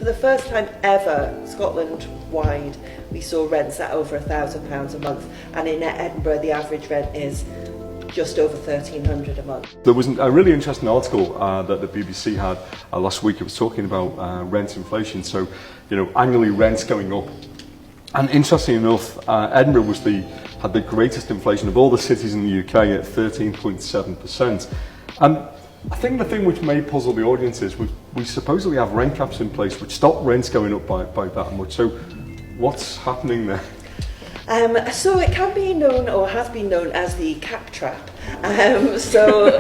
For the first time ever, Scotland-wide, we saw rents at over £1,000 a month, and in Edinburgh the average rent is just over £1,300 a month. There was a really interesting article that the BBC had last week. It was talking about rent inflation, so annually rents going up. And interestingly enough, Edinburgh had the greatest inflation of all the cities in the UK at 13.7%. And I think the thing which may puzzle the audience is we supposedly have rent caps in place which stop rents going up by that much. So what's happening there? So it can be known, or has been known, as the cap trap. So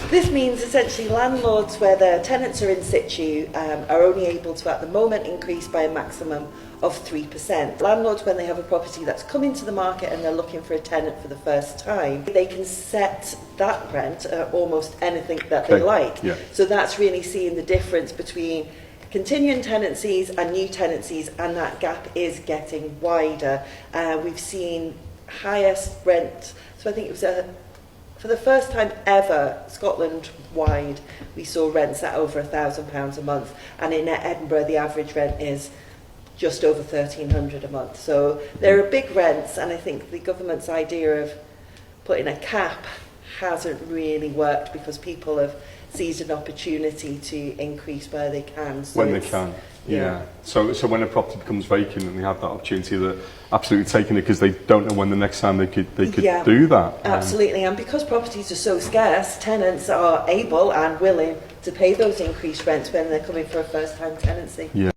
this means essentially landlords where their tenants are in situ are only able to at the moment increase by a maximum of 3%. Landlords, when they have a property that's come into the market and they're looking for a tenant for the first time, they can set that rent at almost anything that they like. Yeah. So that's really seeing the difference between continuing tenancies and new tenancies, and that gap is getting wider. We've seen highest rent, so I think it was for the first time ever, Scotland-wide, we saw rents at over £1,000 a month, and in Edinburgh the average rent is just over £1,300 a month. So there are big rents, and I think the government's idea of putting a cap hasn't really worked because people have seized an opportunity to increase where they can. So when they can, yeah. So when a property becomes vacant and they have that opportunity, they're absolutely taking it because they don't know when the next time they could do that. Absolutely, and because properties are so scarce, tenants are able and willing to pay those increased rents when they're coming for a first-time tenancy. Yeah.